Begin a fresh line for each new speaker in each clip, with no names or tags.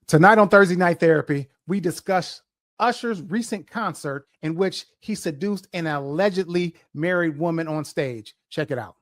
Tonight on Thursday Night Therapy, we discuss Usher's recent concert in which he seduced an allegedly married woman on stage. Check it out.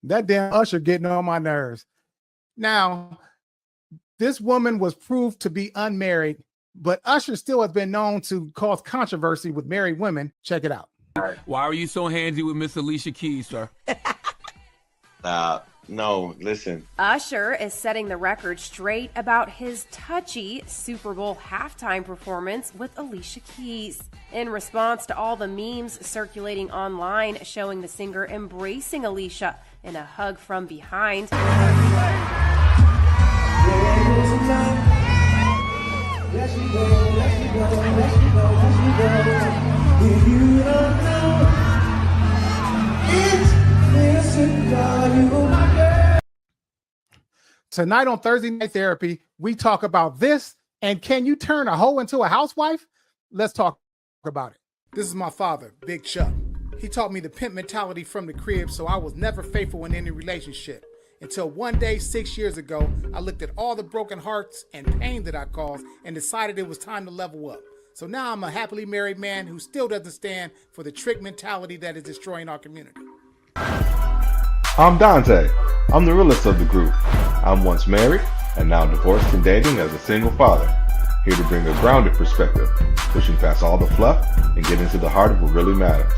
That damn Usher getting on my nerves. Now, this woman was proved to be unmarried, but Usher still has been known to cause controversy with married women. Check it out.
Why are you so handsy with Miss Alicia Keys, sir?
No, listen.
Usher is setting the record straight about his touchy Super Bowl halftime performance with Alicia Keys. In response to all the memes circulating online showing the singer embracing Alicia in a hug from behind,
Tonight on Thursday Night Therapy, we talk about this and can you turn a hoe into a housewife? Let's talk about it. This is my father, Big Chuck. He taught me the pimp mentality from the crib, so I was never faithful in any relationship. Until one day, 6 years ago, I looked at all the broken hearts and pain that I caused and decided it was time to level up. So now I'm a happily married man who still doesn't stand for the trick mentality that is destroying our community.
I'm Dante. I'm the realest of the group. I'm once married and now divorced and dating as a single father. Here to bring a grounded perspective, pushing past all the fluff and get into the heart of what really matters.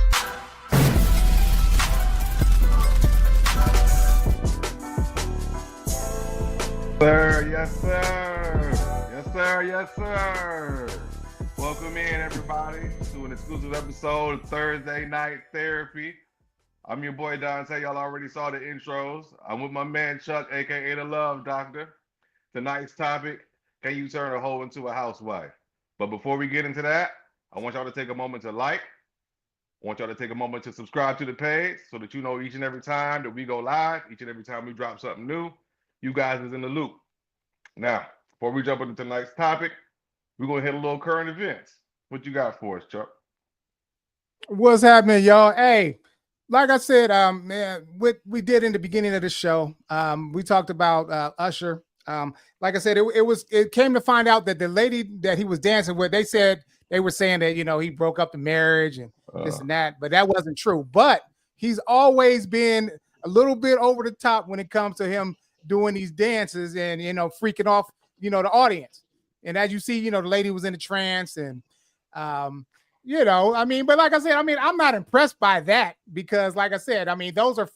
Sir, yes sir. Yes sir, yes sir. Welcome in everybody to an exclusive episode of Thursday Night Therapy. I'm your boy Dante. Y'all already saw the intros. I'm with my man Chuck, aka the Love Doctor. Tonight's topic, can you turn a hoe into a housewife? But before we get into that, I want y'all to take a moment to like. I want y'all to take a moment to subscribe to the page so that you know each and every time that we go live, each and every time we drop something new, you guys is in the loop. Now, before we jump into tonight's topic, we're going to hit a little current events. What you got for us, Chuck?
What's happening, y'all? Hey, like I said, man, what we did in the beginning of the show, we talked about Usher. Like I said, it came to find out that the lady that he was dancing with, they were saying that, you know, he broke up the marriage and this and that, but that wasn't true. But he's always been a little bit over the top when it comes to him doing these dances and, you know, freaking off, you know, the audience. And as you see, you know, the lady was in a trance and, you know, I mean, but like I said, I mean, I'm not impressed by that because, like I said, I mean, those are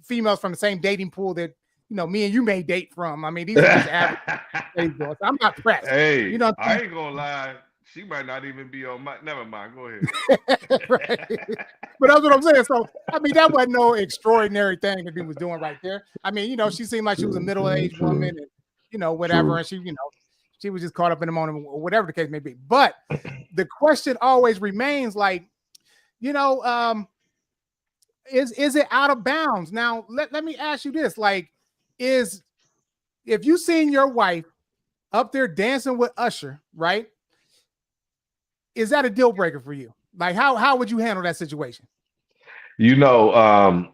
females from the same dating pool that, you know, me and you may date from. I mean, these are just average girls. I'm not pressed.
Hey,
you know,
I ain't gonna lie. She might not even be on my. Never mind. Go ahead.
Right. But that's what I'm saying. So, I mean, that wasn't no extraordinary thing that he was doing right there. I mean, you know, she seemed like she was a middle-aged woman and, you know, whatever. And she, you know, she was just caught up in the moment or whatever the case may be. But the question always remains like, you know, is it out of bounds? Now, let me ask you this. Like, if you seen your wife up there dancing with Usher, right? Is that a deal breaker for you? Like, how would you handle that situation?
You know,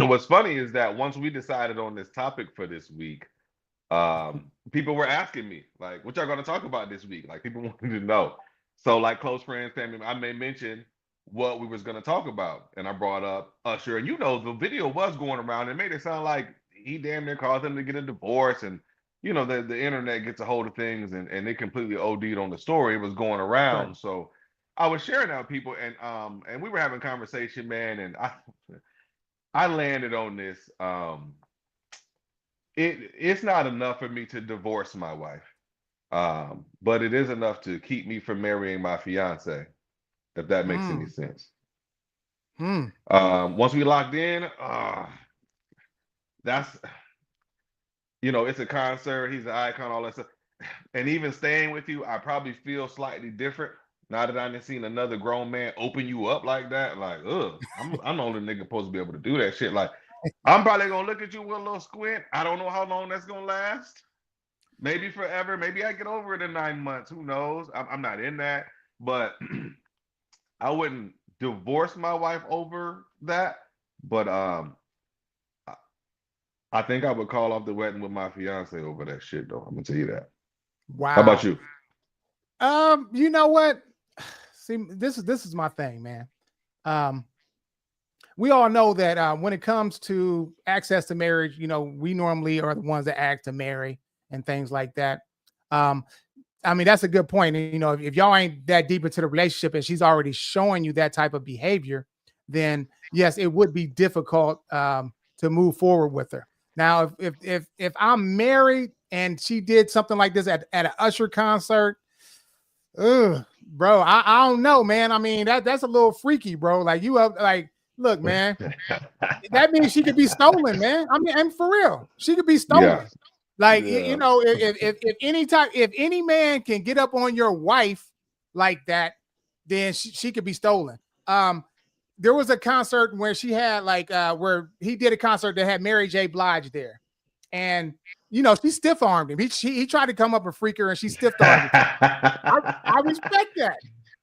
what's funny is that once we decided on this topic for this week, people were asking me, like, what y'all gonna talk about this week? Like, people wanted to know. So, like, close friends, family, I may mention what we was gonna talk about, and I brought up Usher, and you know, the video was going around and made it sound like he damn near caused him to get a divorce, and you know, the internet gets a hold of things, and they completely OD'd on the story. It was going around, right. So I was sharing that with people, and we were having conversation, man, and I landed on this. It's not enough for me to divorce my wife, but it is enough to keep me from marrying my fiance, if that makes any sense. Once we locked in, that's, it's a concert. He's an icon, all that stuff. And even staying with you, I probably feel slightly different now that I've seen another grown man open you up like that. Like, I'm the only nigga supposed to be able to do that shit. Like, I'm probably gonna look at you with a little squint. I don't know how long that's gonna last. Maybe forever. Maybe I get over it in 9 months. Who knows? I'm not in that, but I wouldn't divorce my wife over that. But I think I would call off the wedding with my fiance over that shit, though. I'm gonna tell you that. How about
Wow.
you?
You know what? See, this is my thing, man. We all know that when it comes to access to marriage, we normally are the ones that ask to marry and things like that. I mean, that's a good point. And, if y'all ain't that deep into the relationship and she's already showing you that type of behavior, then yes, it would be difficult to move forward with her. Now, if I'm married and she did something like this at an Usher concert, bro, I don't know, man. I mean, that's a little freaky, bro. Like look, man, that means she could be stolen, man. I mean, and for real, she could be stolen.
Yeah.
Like,
Yeah.
if any man can get up on your wife like that, then she could be stolen. There was a concert where she had where he did a concert that had Mary J. Blige there, and she stiff armed him. He tried to come up and freak her, and she stiff armed him. I respect that.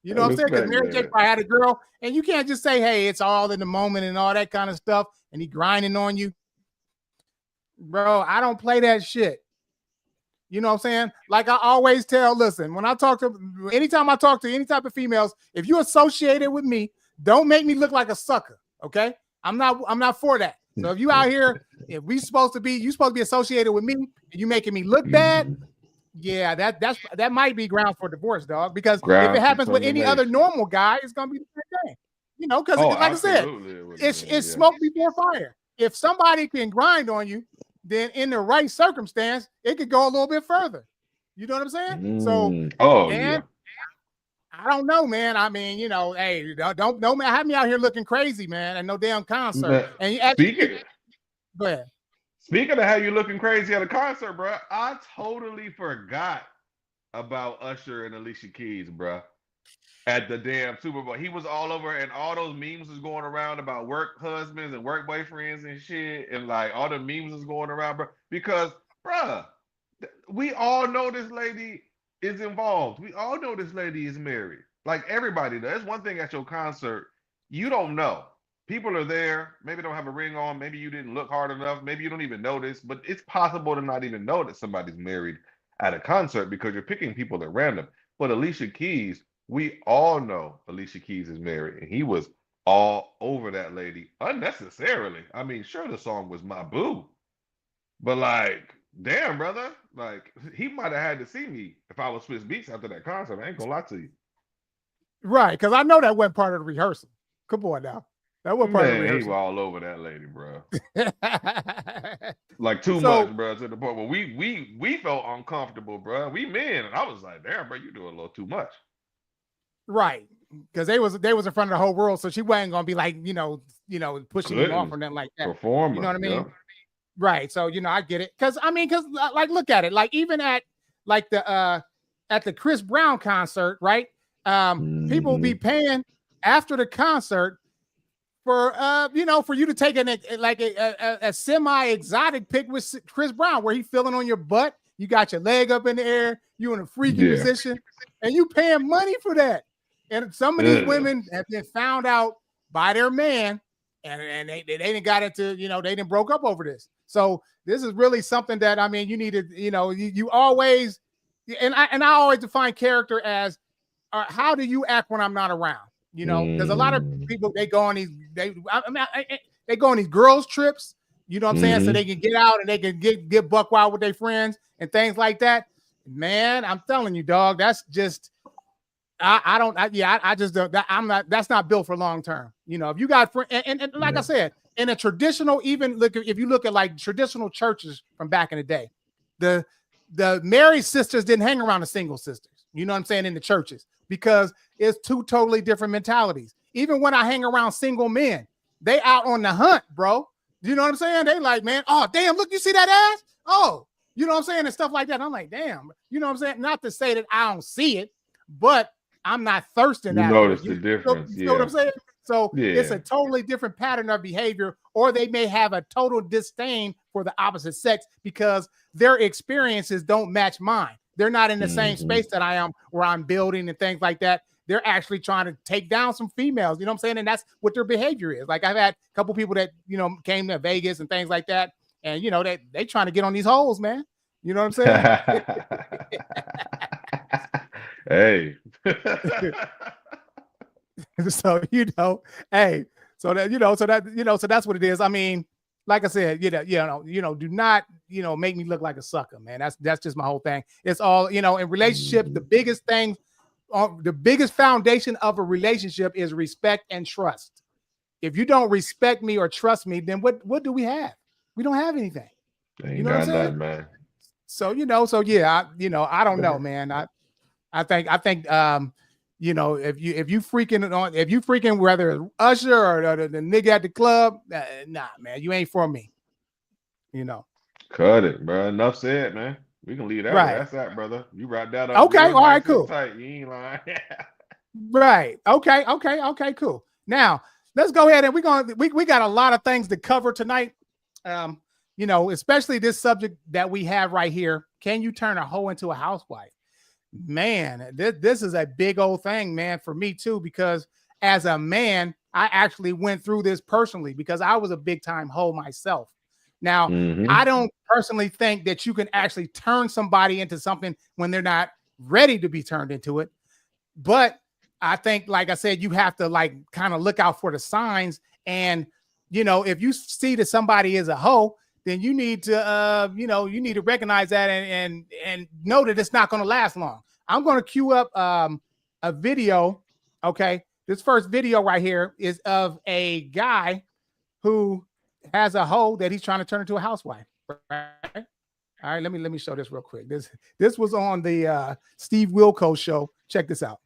You know what I'm saying? Because Mary J. probably had a girl, and you can't just say, "Hey, it's all in the moment" and all that kind of stuff, and he grinding on you. Bro, I don't play that shit. You know what I'm saying? Like I always tell, listen, anytime I talk to any type of females, if you associated with me, don't make me look like a sucker. Okay. I'm not for that. So if you out here, if you supposed to be associated with me and you making me look bad, yeah, that might be ground for divorce, dog. Because if it happens with any other normal guy, it's gonna be the same thing. Because like I said, it's smoke before fire. If somebody can grind on you, then in the right circumstance, it could go a little bit further. You know what I'm saying? So, man, I don't know, man. I mean, hey, don't have me out here looking crazy, man, and no damn concert.
Man,
and go ahead.
Speaking of how you looking crazy at a concert, bro, I totally forgot about Usher and Alicia Keys, bro. At the damn Super Bowl, he was all over, and all those memes was going around about work husbands and work boyfriends and shit, and like all the memes was going around, bro. Because, bro, we all know this lady is involved. We all know this lady is married. Like everybody does. One thing at your concert, you don't know. People are there. Maybe don't have a ring on. Maybe you didn't look hard enough. Maybe you don't even notice. But it's possible to not even know that somebody's married at a concert because you're picking people at random. But Alicia Keys, we all know Alicia Keys is married, and he was all over that lady unnecessarily. I mean, sure, the song was My Boo, but like, damn, brother, like he might have had to see me if I was Swiss Beats after that concert. I ain't gonna lie to you.
Right, because I know that wasn't part of the rehearsal. Come on now. That wasn't part of the rehearsal.
He was all over that lady, bro. Like too much, bro, to the point where we felt uncomfortable, bro. We men, and I was like, damn, bro, you do a little too much.
Right, because they was in front of the whole world, so she wasn't gonna be like pushing him off or nothing like that.
Performer,
you know what I mean? Yeah. Right. So I get it, because like look at it, like even at like the Chris Brown concert, right? People will be paying after the concert for for you to take a semi exotic pic with Chris Brown, where he feeling on your butt, you got your leg up in the air, you in a freaky position, and you paying money for that. And some of these women have been found out by their man, and they didn't got into, they didn't broke up over this. So this is really something that, I mean, you need to, you always, and I always define character as how do you act when I'm not around? Because a lot of people, they go on these girls trips, you know what I'm saying? So they can get out and they can get buck wild with their friends and things like that. Man, I'm telling you, dog, that's just, that's not built for long term. If you got and like I said, in a traditional, if you look at like traditional churches from back in the day, the married sisters didn't hang around the single sisters. You know what I'm saying? In the churches, because it's two totally different mentalities. Even when I hang around single men, they out on the hunt, bro. You know what I'm saying? They like, man, oh, damn, look, you see that ass? Oh, you know what I'm saying? And stuff like that. I'm like, damn, you know what I'm saying? Not to say that I don't see it, but I'm not thirsting
You
after it.
notice the difference.
You know what I'm saying? So it's
Yeah.
a totally different pattern of behavior, or they may have a total disdain for the opposite sex because their experiences don't match mine. They're not in the same space that I am, where I'm building and things like that. They're actually trying to take down some females. You know what I'm saying? And that's what their behavior is. Like, I've had a couple people that, you know, came to Vegas and things like that. And, you know, they trying to get on these holes, man. You know what I'm saying?
Hey.
So, you know, hey, so that, you know, so that, you know, so that's what it is. I mean, like I said, do not, you know, make me look like a sucker, man. That's just my whole thing. It's all, you know, in relationships, the biggest thing, the biggest foundation of a relationship is respect and trust. If you don't respect me or trust me, then what do we have? We don't have anything.
Ain't
You know what I'm
got
saying?
nothing, man.
So, you know, so yeah, I don't know, man. I think you know, if you freaking whether it's Usher or the nigga at the club, nah, man, you ain't for me. You know.
Cut it, bro. Enough said, man. We can leave that where
Right.
that's at, brother. You wrap that up
Okay.
real
All right.
nice and
Cool.
tight. You ain't lying.
Right. Okay. Cool. Now let's go ahead and we got a lot of things to cover tonight. You know, especially this subject that we have right here. Can you turn a hoe into a housewife? Man, this is a big old thing, man, for me too, because as a man, I actually went through this personally because I was a big time hoe myself. Now, I don't personally think that you can actually turn somebody into something when they're not ready to be turned into it. But I think, like I said, you have to like kind of look out for the signs. And, you know, if you see that somebody is a hoe, then you need to, you need to recognize that and know that it's not going to last long. I'm going to queue up a video. Okay. This first video right here is of a guy who has a hoe that he's trying to turn into a housewife. Right? All right. Let me show this real quick. This was on the Steve Wilkos show. Check this out.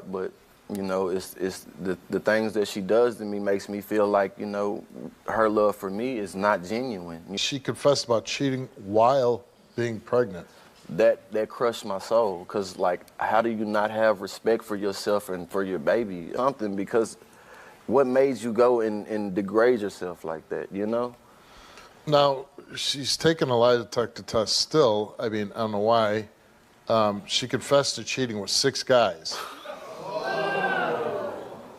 But you know, it's the things that she does to me makes me feel like, you know, her love for me is not genuine.
She confessed about cheating while being pregnant.
That crushed my soul, because like, how do you not have respect for yourself and for your baby? Something, because what made you go and degrade yourself like that, you know?
Now, she's taken a lie detector test still. I mean, I don't know why. She confessed to cheating with 6 guys.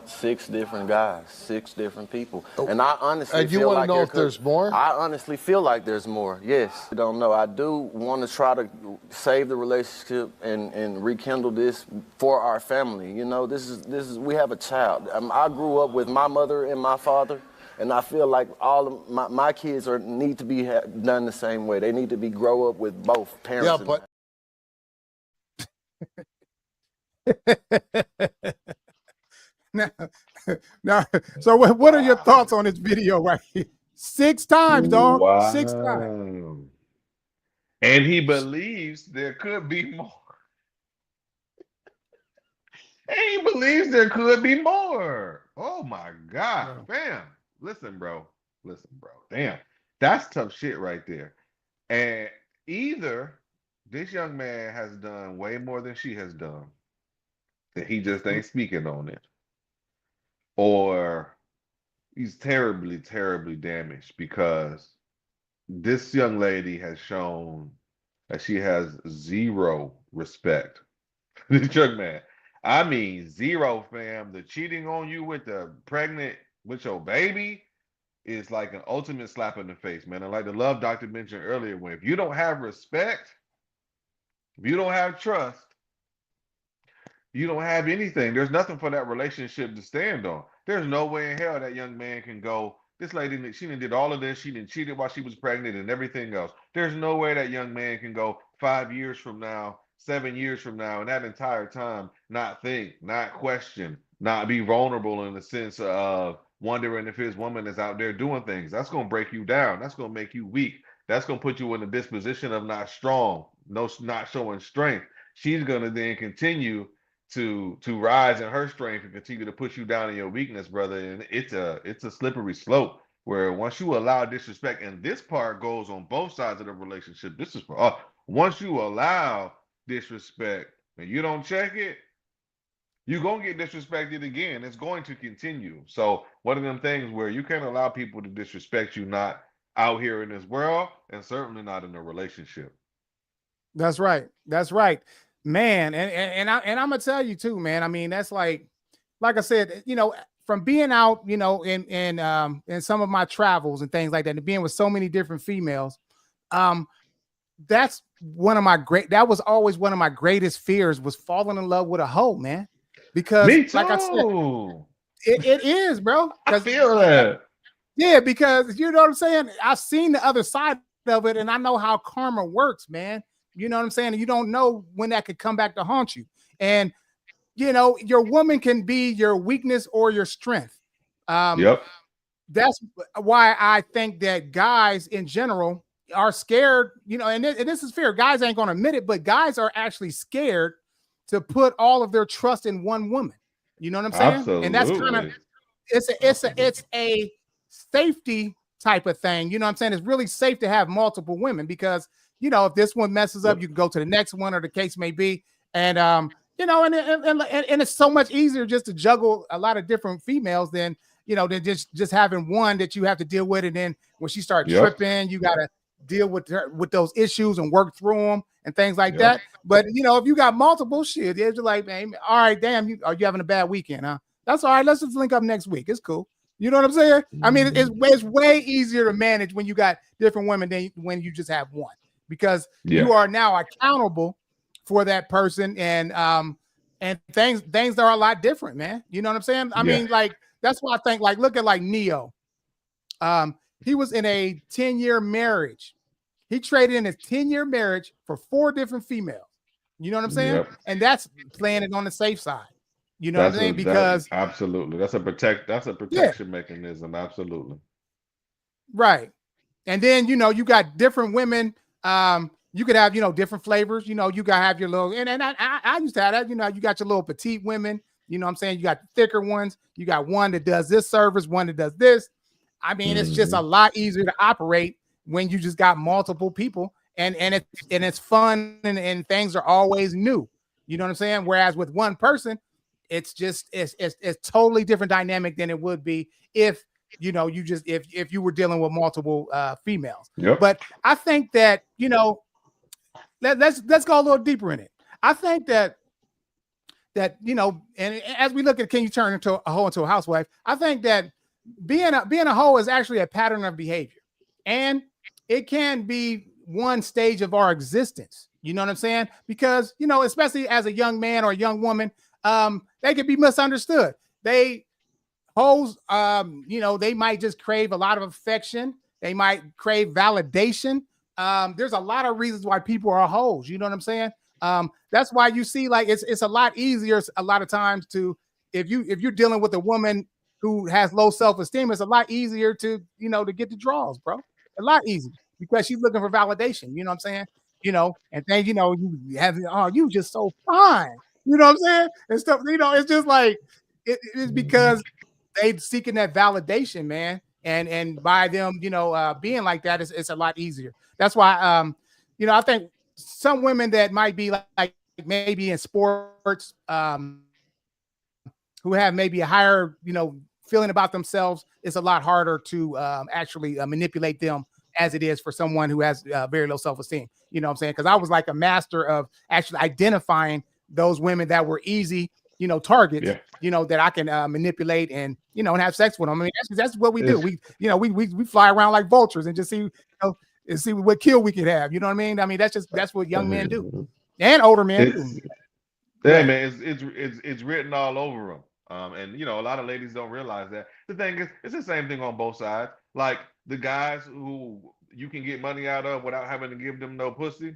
6 different guys, 6 different people. And I honestly
And you
feel
want to
like
know if there's more?
I honestly feel like there's more, yes. I don't know. I do want to try to save the relationship and rekindle this for our family. You know, this is we have a child. I grew up with my mother and my father, and I feel like all of my kids need to be done the same way. They need to grow up with both parents.
Yeah, but
now, so what are your thoughts on this video right here? 6 times, dog.
Wow.
6 times.
And he believes there could be more. And he believes there could be more. Oh my God, fam. Listen, bro. Damn. That's tough shit right there. And either this young man has done way more than she has done, that he just ain't speaking on it, or he's terribly, terribly damaged, because this young lady has shown that she has zero respect for this young man. I mean, zero, fam. The cheating on you with your baby is like an ultimate slap in the face, man. And like the love doctor mentioned earlier, when if you don't have respect, if you don't have trust, you don't have anything. There's nothing for that relationship to stand on. There's no way in hell that young man can go, this lady, she did all of this. She didn't cheated while she was pregnant and everything else. There's no way that young man can go 5 years from now, 7 years from now, and that entire time not think, not question, not be vulnerable in the sense of wondering if his woman is out there doing things. That's going to break you down. That's going to make you weak. That's going to put you in a disposition of not strong, not showing strength. She's going to then continue to rise in her strength and continue to push you down in your weakness, brother. And it's a slippery slope. where once you allow disrespect, and this part goes on both sides of the relationship. This is for once you allow disrespect and you don't check it, you're gonna get disrespected again. It's going to continue. So one of them things where you can't allow people to disrespect you, not out here in this world, and certainly not in a relationship.
That's right. That's right, man. And I'm gonna tell you too, man. I mean, that's like I said, from being out, in some of my travels and things like that, and being with so many different females, um, that's that was always one of my greatest fears, was falling in love with a hoe, man. Because
Me
like I said,
too.
it is, bro.
I feel that.
Yeah, because you know what I'm saying? I've seen the other side of it, and I know how karma works, man. You know what I'm saying? And you don't know when that could come back to haunt you. And your woman can be your weakness or your strength.
Yep.
That's why I think that guys in general are scared, and this is fair. Guys ain't going to admit it, but guys are actually scared to put all of their trust in one woman. You know what I'm saying? And that's kind of,
Absolutely.
it's a safety type of thing. You know what I'm saying? It's really safe to have multiple women because, if this one messes up, you can go to the next one, or the case may be. And, and it's so much easier just to juggle a lot of different females than just having one that you have to deal with. And then when she starts tripping, you got to deal with her, with those issues, and work through them and things like that. But, if you got multiple shit, it's like, man, all right, damn, are you having a bad weekend, huh? That's all right. Let's just link up next week. It's cool. You know what I'm saying? I mean, it's way easier to manage when you got different women than when you just have one, because you are now accountable for that person, and things are a lot different, man. You know what I'm saying? I mean, like, that's why I think, like, look at like Neo. He was in a 10-year marriage. He traded in his 10-year marriage for 4 different females. You know what I'm saying? And that's playing it on the safe side. You know what I'm saying? Because
absolutely, that's a protection mechanism. Absolutely.
Right. And then, you got different women. You could have, different flavors. You gotta have your little, and I used to have that, you got your little petite women, you know what I'm saying? You got thicker ones. You got one that does this service, one that does this. I mean, it's just a lot easier to operate when you just got multiple people, and it's fun, and things are always new. You know what I'm saying? Whereas with one person, it's totally different dynamic than it would be if if you were dealing with multiple females. But I think that let's go a little deeper in it. I think that and as we look at, can you turn into a hoe into a housewife? I think that being a hoe is actually a pattern of behavior, and it can be one stage of our existence. You know what I'm saying? Because especially as a young man or a young woman, they could be misunderstood. Hoes, they might just crave a lot of affection. They might crave validation. There's a lot of reasons why people are hoes. You know what I'm saying? That's why you see, like, it's a lot easier a lot of times to, if you're dealing with a woman who has low self-esteem, it's a lot easier to to get the draws, bro. A lot easier, because she's looking for validation. You know what I'm saying? And then you have, oh, you just so fine. You know what I'm saying? And stuff. It's just like it's because they seeking that validation, man. And by them, being like that, it's a lot easier. That's why, I think some women that might be like maybe in sports, who have maybe a higher, feeling about themselves, it's a lot harder to actually manipulate them as it is for someone who has very low self-esteem. You know what I'm saying? Because I was like a master of actually identifying those women that were easy, targets, that I can manipulate and, and have sex with them. I mean, that's what we do. We fly around like vultures and just see, and see what kill we could have. You know what I mean? I mean, that's what young men do, and older men do.
Yeah, man, it's written all over them. And a lot of ladies don't realize that. The thing is, it's the same thing on both sides. Like the guys who you can get money out of without having to give them no pussy,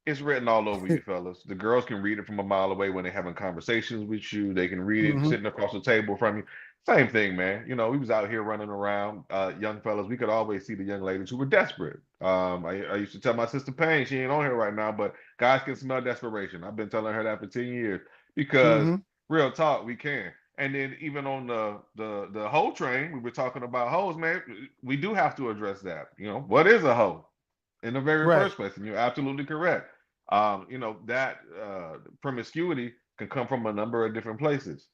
it's written all over you, fellas. The girls can read it from a mile away when they're having conversations with you. They can read it sitting across the table from you. Same thing, man. We was out here running around, young fellas. We could always see the young ladies who were desperate. I used to tell my sister Payne, she ain't on here right now, but guys can smell desperation. I've been telling her that for 10 years because real talk, we can. And then even on the hoe train, we were talking about hoes, man. We do have to address that. What is a hoe in the very
Right.
first place? And you're absolutely correct. That promiscuity can come from a number of different places.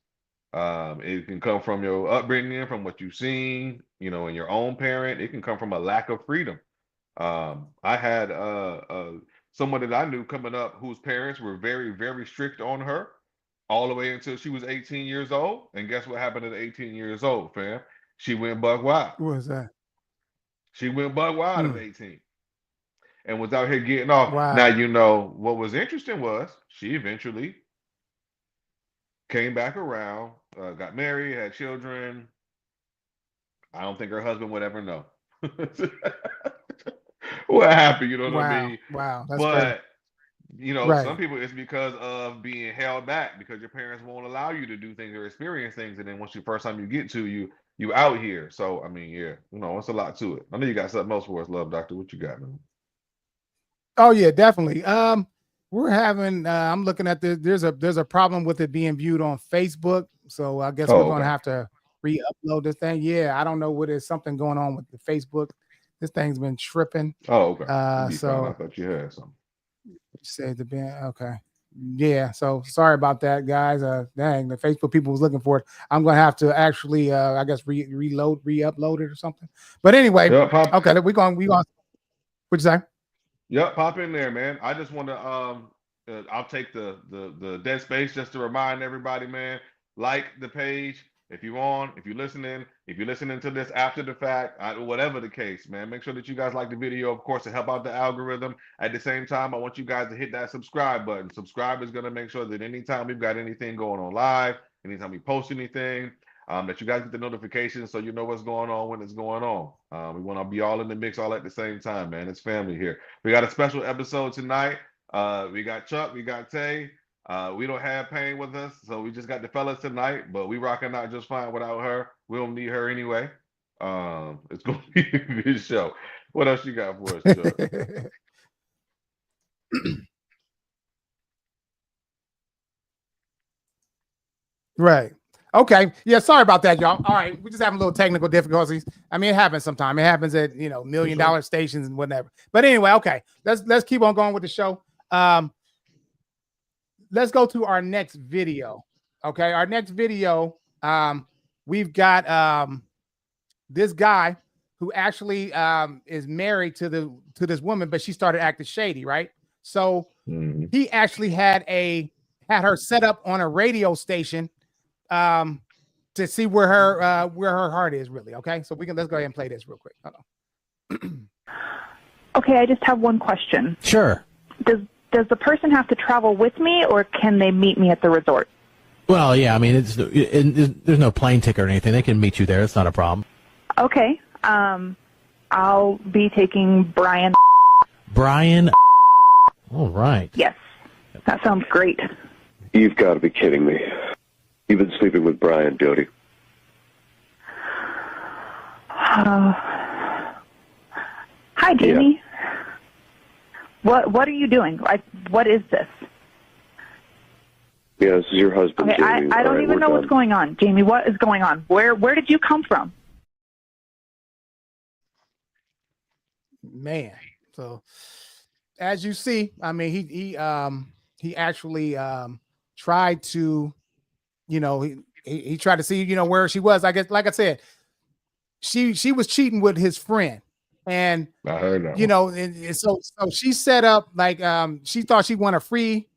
It can come from your upbringing, from what you've seen, in your own parent. It can come from a lack of freedom. I had someone that I knew coming up whose parents were very, very strict on her all the way until she was 18 years old. And guess what happened at 18 years old, fam? She went buck wild.
What was that?
She went buck wild at 18 and was out here getting off.
Wow.
Now, what was interesting was she eventually came back around, got married, had children. I don't think her husband would ever know what happened, you know what I
Wow.
mean?
Wow. That's crazy.
But
Right.
some people it's because of being held back because your parents won't allow you to do things or experience things, and then once the first time you get to you out here. So I mean, yeah, it's a lot to it. I know you got something else for us, Love Doctor. What you got, man?
Oh yeah, definitely. We're having. I'm looking at this. There's a problem with it being viewed on Facebook. So I guess we're gonna have to re-upload this thing. Yeah, I don't know what is something going on with the Facebook. This thing's been tripping.
Oh, okay. I
So
thought you had something.
say the band. Okay. Yeah. So sorry about that, guys. Dang, the Facebook people was looking for it. I'm gonna have to actually, I guess, re-upload it or something. But anyway, okay. We going. What'd you say?
Yep, pop in there, man. I just want to I'll take the dead space just to remind everybody, man. Like the page if you're listening to this after the fact, whatever the case, man. Make sure that you guys like the video, of course, to help out the algorithm. At the same time, I want you guys to hit that subscribe button. Subscribe is gonna make sure that anytime we've got anything going on live, anytime we post anything, that you guys get the notifications so you know what's going on when it's going on. We want to be all in the mix all at the same time, man. It's family here. We got a special episode tonight. We got Chuck, we got Tay. We don't have Pain with us, so we just got the fellas tonight, but we rocking out just fine without her. We don't need her anyway. It's going to be a good show. What else you got for us, Chuck?
Right. Okay. Yeah. Sorry about that, y'all. All right. We're just having a little technical difficulties. I mean, it happens sometimes. It happens at $1 million stations and whatever. But anyway, okay. Let's keep on going with the show. Let's go to our next video. Okay. Our next video. We've got this guy who actually is married to this woman, but she started acting shady, right? So he actually had her set up on a radio station to see where her heart is really. Okay, so let's go ahead and play this real quick. Hold on.
Okay, I just have one question.
Sure.
Does the person have to travel with me, or can they meet me at the resort?
Well, yeah, I mean, there's no plane ticket or anything. They can meet you there. It's not a problem.
Okay. I'll be taking Brian.
Brian. All right.
Yes, that sounds great.
You've got to be kidding me. You've been sleeping with Brian, Jody.
Hi, Jamie. Yeah. What are you doing? What is this?
Yeah, this is your husband,
okay,
Jamie.
I don't even know what's going on. Jamie, what is going on? Where did you come from?
Man. So as you see, I mean, he actually tried to, he tried to see, where she was. I guess, like I said, she was cheating with his friend, and
I heard that.
And so she set up like she thought she won a free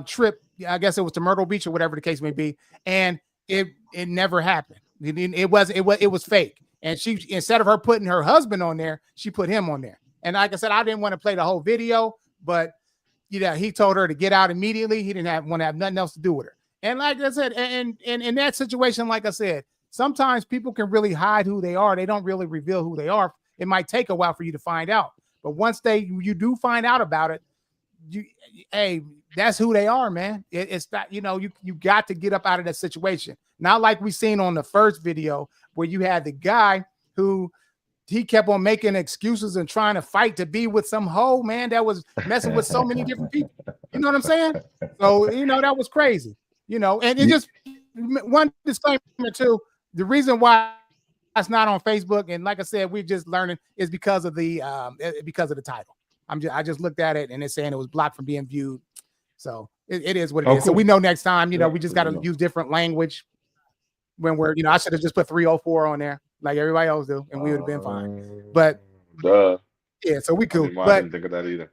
trip. I guess it was to Myrtle Beach or whatever the case may be, and it never happened. It was fake. And she, instead of her putting her husband on there, she put him on there. And like I said, I didn't want to play the whole video, but he told her to get out immediately. He didn't want to have nothing else to do with her. And like I said, and in that situation, like I said, sometimes people can really hide who they are. They don't really reveal who they are. It might take a while for you to find out. But once you do find out about it, hey, that's who they are, man. It's not, you got to get up out of that situation. Not like we seen on the first video where you had the guy who he kept on making excuses and trying to fight to be with some hoe, man, that was messing with so many different people. You know what I'm saying? So, that was crazy, and it just one disclaimer too. The reason why it's not on Facebook, and like I said, we're just learning, is because of the title. I just looked at it and it's saying it was blocked from being viewed. So it is what it is. So we know next time, we just got to use different language when we're, I should have just put 304 on there like everybody else do, and we would have been fine. But yeah, so we cool.
I didn't think of that either.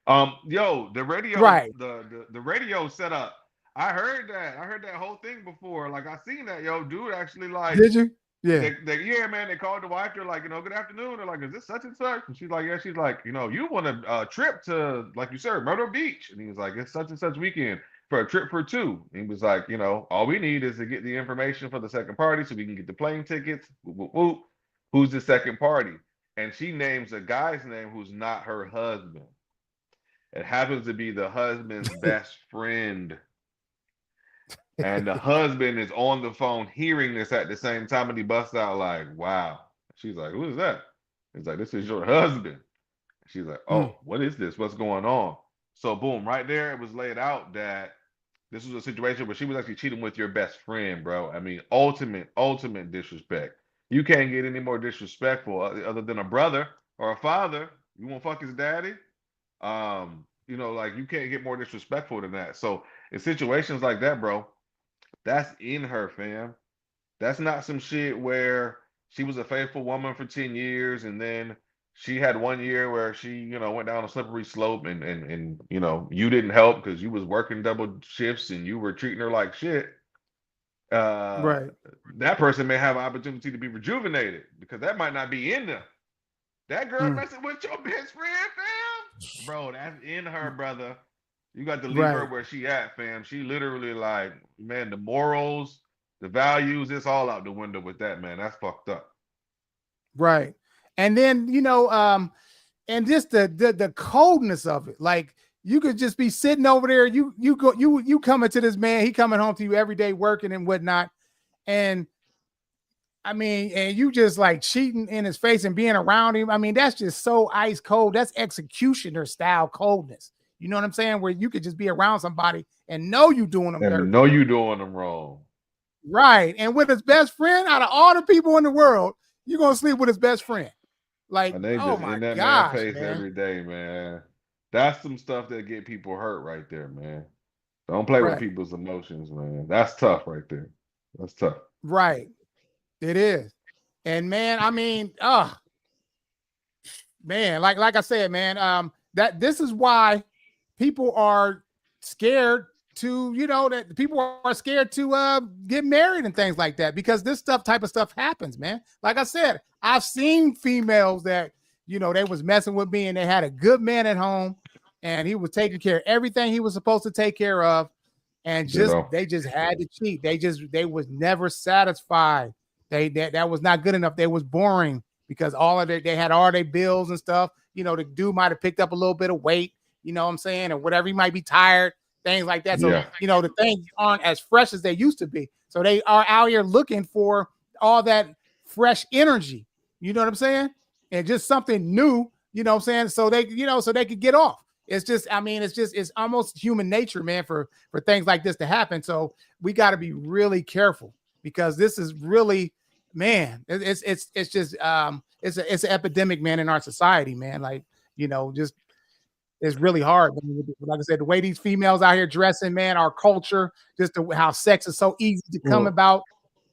The radio,
right?
The radio setup. I heard that whole thing before. Like I seen that, dude actually like.
Did you? Yeah.
Yeah, man. They called the wife. They're like, good afternoon. They're like, is this such and such? And she's like, yeah. She's like, you want a trip to, like you said, Myrtle Beach? And he was like, it's such and such weekend for a trip for two. And he was like, all we need is to get the information for the second party so we can get the plane tickets. Whoop, whoop, whoop. Who's the second party? And she names a guy's name who's not her husband. It happens to be the husband's best friend. And the husband is on the phone hearing this at the same time, and he busts out like, wow. She's like, who is that? He's like, this is your husband. She's like, oh, what is this? What's going on? So boom, right there, it was laid out that this was a situation where she was actually cheating with your best friend, bro. I mean, ultimate disrespect. You can't get any more disrespectful other than a brother or a father. You want to fuck his daddy? Like you can't get more disrespectful than that. So in situations like that, bro, that's in her, fam. That's not some shit where she was a faithful woman for 10 years and then she had 1 year where she, went down a slippery slope and you didn't help because you was working double shifts and you were treating her like shit.
Right.
That person may have an opportunity to be rejuvenated because that might not be in them. That girl messing with your best friend, fam. Bro, that's in her, brother. You got to leave her where she at, fam. She literally like, man, the morals, the values, it's all out the window with that, man. That's fucked up.
Right. And then, and just the coldness of it. Like you could just be sitting over there. You coming to this man, he coming home to you every day working and whatnot. And I mean, and you just like cheating in his face and being around him. I mean, that's just so ice cold. That's executioner style coldness. You know what I'm saying? Where you could just be around somebody and know you doing them dirty.
And know you doing them wrong.
Right. And with his best friend, out of all the people in the world, you're going to sleep with his best friend. Like,
and they
oh
just
my
in that
gosh,
man's face
man.
every day, man. That's some stuff that get people hurt right there, man. Don't play with people's emotions, man. That's tough right there. That's tough.
Right. It is. And man, I mean, man, like I said, man, that this is why people are scared to, that people are scared to get married and things like that, because this type of stuff happens, man. Like I said, I've seen females that, they was messing with me and they had a good man at home and he was taking care of everything he was supposed to take care of. And they just had to cheat. They was never satisfied. That was not good enough. They was boring because they had all their bills and stuff. The dude might have picked up a little bit of weight, you know what I'm saying, or whatever. He might be tired, things like that. So, the things aren't as fresh as they used to be. So they are out here looking for all that fresh energy. You know what I'm saying? And just something new, you know what I'm saying? So they, so they could get off. It's just, it's almost human nature, man, for things like this to happen. So we got to be really careful because this is really, man, it's just, it's an epidemic, man, in our society, man. Like, just, it's really hard. Like I said, the way these females out here dressing, man, our culture, just how sex is so easy to come about.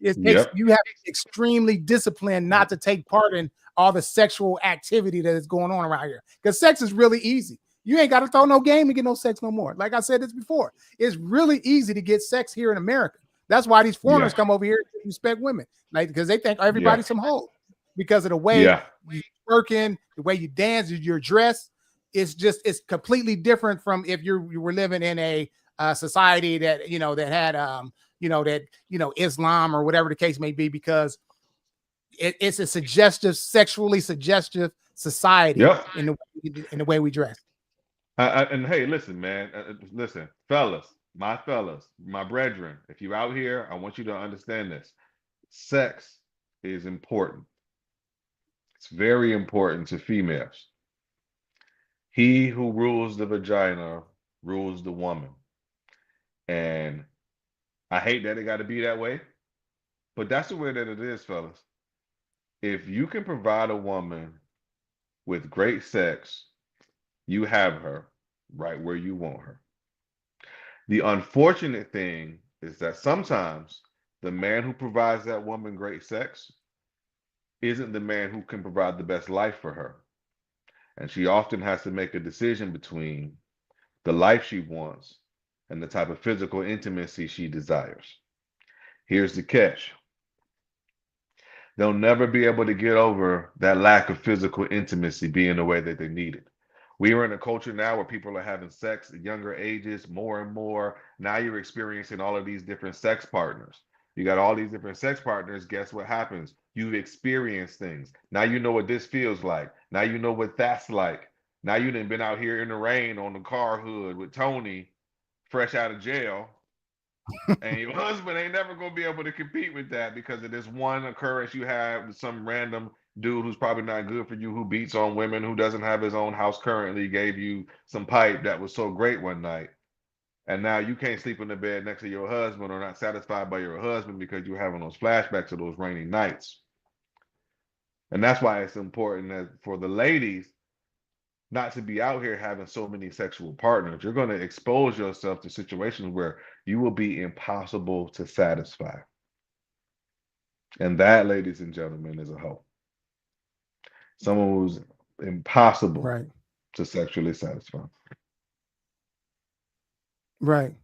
It takes, you have to be extremely disciplined not to take part in all the sexual activity that is going on around here. Because sex is really easy. You ain't got to throw no game and get no sex no more. Like I said this before, it's really easy to get sex here in America. That's why these foreigners come over here to respect women, like because they think everybody's some hoe because of the way you working, the way you dance, your dress. It's completely different from if you were living in a society that that had Islam or whatever the case may be, because it's a sexually suggestive society in the way we dress.
And hey, listen, man, listen, fellas, my brethren, if you're out here, I want you to understand this. Sex is important. It's very important to females. He who rules the vagina rules the woman. And I hate that it got to be that way, but that's the way that it is, fellas. If you can provide a woman with great sex, you have her right where you want her. The unfortunate thing is that sometimes the man who provides that woman great sex isn't the man who can provide the best life for her. And she often has to make a decision between the life she wants and the type of physical intimacy she desires. Here's the catch. They'll never be able to get over that lack of physical intimacy being the way that they need it. We are in a culture now where people are having sex at younger ages, more and more. Now you're experiencing all of these different sex partners. You got all these different sex partners. Guess what happens? You've experienced things. Now you know what this feels like. Now you know what that's like. Now you done been out here in the rain on the car hood with Tony, fresh out of jail, and your husband ain't never gonna be able to compete with that because of this one occurrence you have with some random dude who's probably not good for you, who beats on women, who doesn't have his own house currently, gave you some pipe that was so great one night. And now you can't sleep in the bed next to your husband or not satisfied by your husband because you're having those flashbacks of those rainy nights. And that's why it's important that for the ladies not to be out here having so many sexual partners. You're going to expose yourself to situations where you will be impossible to satisfy. And that, ladies and gentlemen, is a hoe. Someone who's impossible to sexually satisfy.
Right.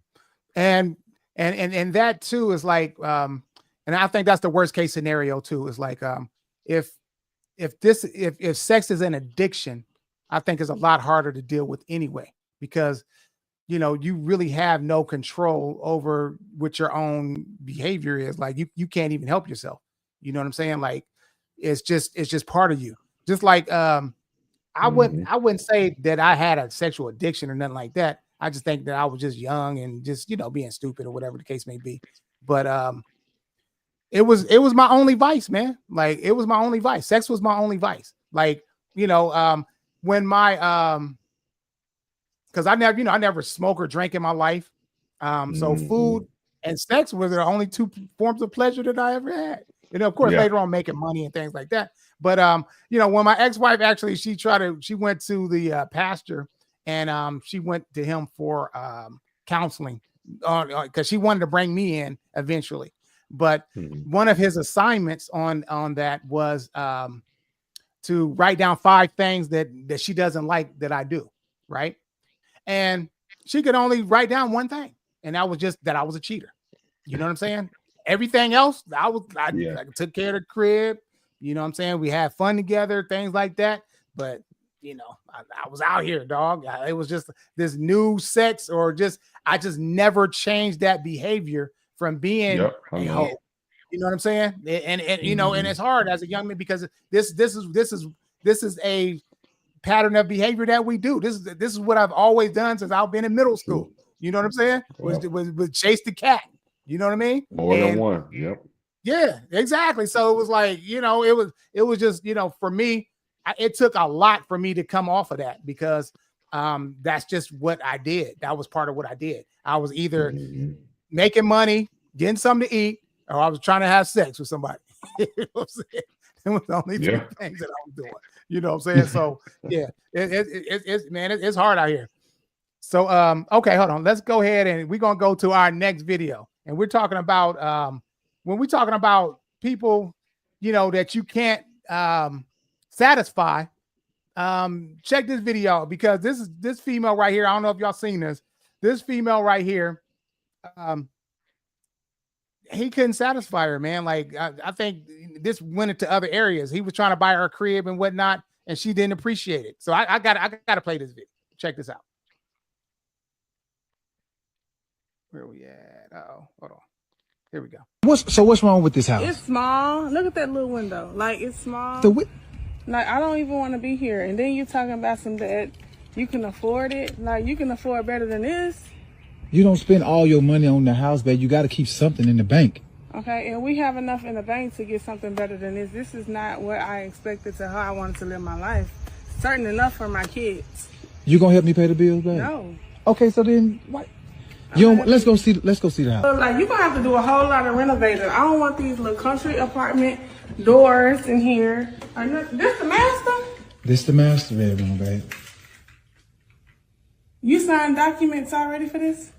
And that too is like, and I think that's the worst case scenario too, is like, if sex is an addiction, I think it's a lot harder to deal with anyway, because, you know, you really have no control over what your own behavior is. Like you can't even help yourself. You know what I'm saying? Like, it's just part of you. Just like, I wouldn't say that I had a sexual addiction or nothing like that. I just think that I was just young and just, you know, being stupid or whatever the case may be. But, it was my only vice, man. Like, it was my only vice. Sex was my only vice. Like, you know, when my, cause I never smoked or drank in my life. So food and sex were the only two forms of pleasure that I ever had. You know, of course, later on making money and things like that. But, you know, when my ex-wife, actually, she went to the pastor and she went to him for counseling because she wanted to bring me in eventually. But one of his assignments on that was to write down 5 things that she doesn't like that I do, right? And she could only write down one thing, and that was just that I was a cheater. You know what I'm saying? Everything else, I took care of the crib. You know what I'm saying? We had fun together, things like that. But, you know, I was out here, dog. It was just this new sex, or I just never changed that behavior from being a hoe. You know what I'm saying? And you know, and it's hard as a young man because this is a pattern of behavior that we do. This is what I've always done since I've been in middle school. You know what I'm saying? Was chase the cat. You know what I mean?
More than one. Yep.
Yeah, exactly. So it was like, you know, it was just, you know, for me, it took a lot for me to come off of that because that's just what I did. That was part of what I did. I was either making money, getting something to eat, or I was trying to have sex with somebody. You know what I'm saying? It was the only 2 things that I was doing. You know what I'm saying? So yeah, it's hard out here. So okay, hold on. Let's go ahead and we're gonna go to our next video. And we're talking about when we're talking about people, you know, that you can't satisfy. Check this video out because this female right here. I don't know if y'all seen this. This female right here, he couldn't satisfy her, man. Like I think this went into other areas. He was trying to buy her a crib and whatnot, and she didn't appreciate it. So I gotta play this video. Check this out. Where we at? Oh, hold on. Here we go.
What's wrong with this house?
It's small. Look at that little window. Like, it's small. Like, I don't even want to be here. And then you talking about some that you can afford it. Like, you can afford better than this.
You don't spend all your money on the house, babe. You got to keep something in the bank.
Okay, and we have enough in the bank to get something better than this. This is not what I expected to how I wanted to live my life. Certain enough for my kids.
You gonna help me pay the bills, babe?
No.
Okay, so then what? You don't, let's go see the house.
Like, you're going to have to do a whole lot of renovating. I don't want these little country apartment doors in here. This the master?
This the master bedroom, babe.
You signed documents already for this?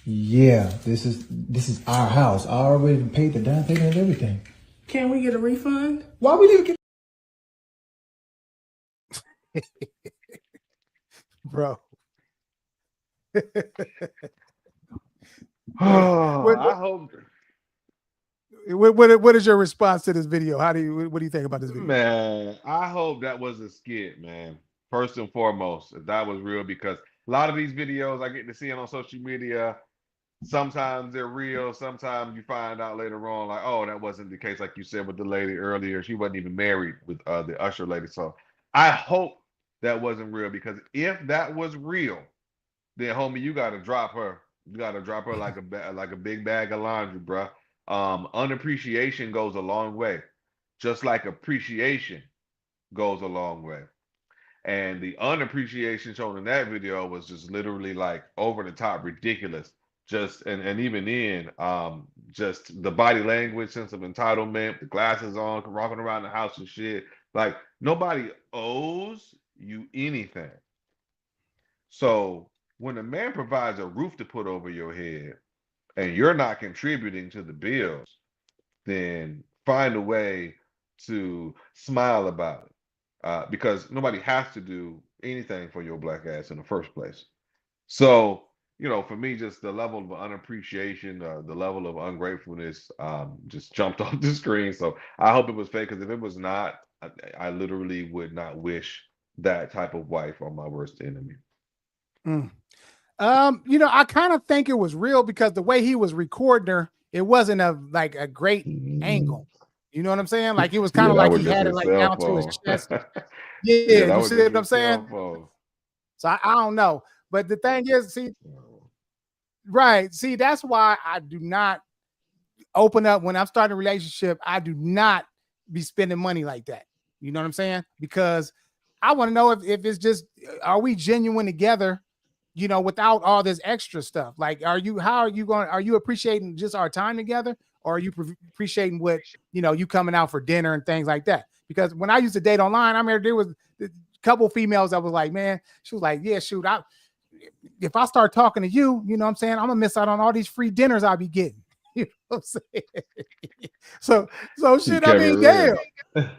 Yeah, this is our house. I already paid the down payment and everything.
Can we get a refund?
Why we need to get
Bro.
I hope.
What is your response to this video? What do you think about this video?
Man, I hope that was a skit, man. First and foremost, if that was real, because a lot of these videos I get to see on social media, sometimes they're real, sometimes you find out later on, like, oh, that wasn't the case, like you said with the lady earlier. She wasn't even married with the Usher lady. So I hope that wasn't real, because if that was real, then homie, you gotta drop her. You gotta drop her like a big bag of laundry, bruh. Unappreciation goes a long way, just like appreciation goes a long way. And the unappreciation shown in that video was just literally like over the top ridiculous. Just and even in just the body language, sense of entitlement, the glasses on, walking around the house and shit. Like, nobody owes you anything. So when a man provides a roof to put over your head and you're not contributing to the bills, then find a way to smile about it. Because nobody has to do anything for your black ass in the first place. So, for me, just the level of unappreciation, the level of ungratefulness just jumped off the screen. So I hope it was fake, because if it was not, I literally would not wish that type of wife on my worst enemy.
I kind of think it was real, because the way he was recording her, it wasn't a great angle. You know what I'm saying? Like, it was kind of like he had it like down to his chest. Yeah, you see what I'm saying? So I don't know. But the thing is, that's why I do not open up when I'm starting a relationship. I do not be spending money like that. You know what I'm saying? Because I want to know if it's just, are we genuine together, without all this extra stuff? Like, are you appreciating just our time together, or are you appreciating what, you coming out for dinner and things like that? Because when I used to date online, I mean, there was a couple females that was like, man, she was like, yeah, shoot, if I start talking to you, you know what I'm saying, I'm gonna miss out on all these free dinners I'll be getting. You know what I'm saying? So shit, I mean, damn.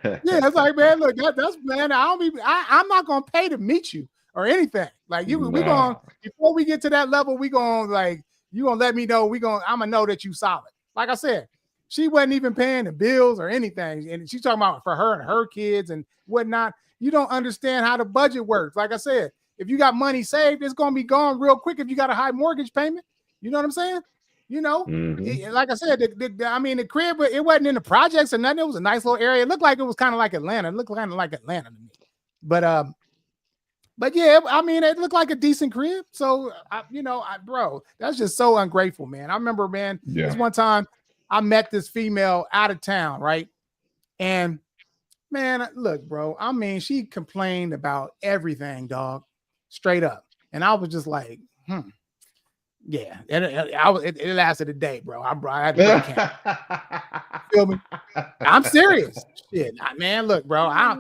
Yeah, it's like, man, look, that's man, I'm not gonna pay to meet you or anything. Like, we gonna, before we get to that level, we gonna, like, you gonna let me know, I'm gonna know that you solid. Like I said, she wasn't even paying the bills or anything, and she's talking about for her and her kids and whatnot. You don't understand how the budget works. Like I said, if you got money saved, it's gonna be gone real quick if you got a high mortgage payment. You know what I'm saying? Like I said, the crib, it wasn't in the projects or nothing. It was a nice little area. It looked like it was kind of like Atlanta. It looked kind of like Atlanta to me. But yeah, I mean, it looked like a decent crib. So, bro, that's just so ungrateful, man. I remember, man, this one time I met this female out of town, right? And man, look, bro, I mean, she complained about everything, dog, straight up. And I was just like, yeah. And it lasted a day, bro. I had to break camp. Feel me? I'm serious. Shit, man, look, bro, I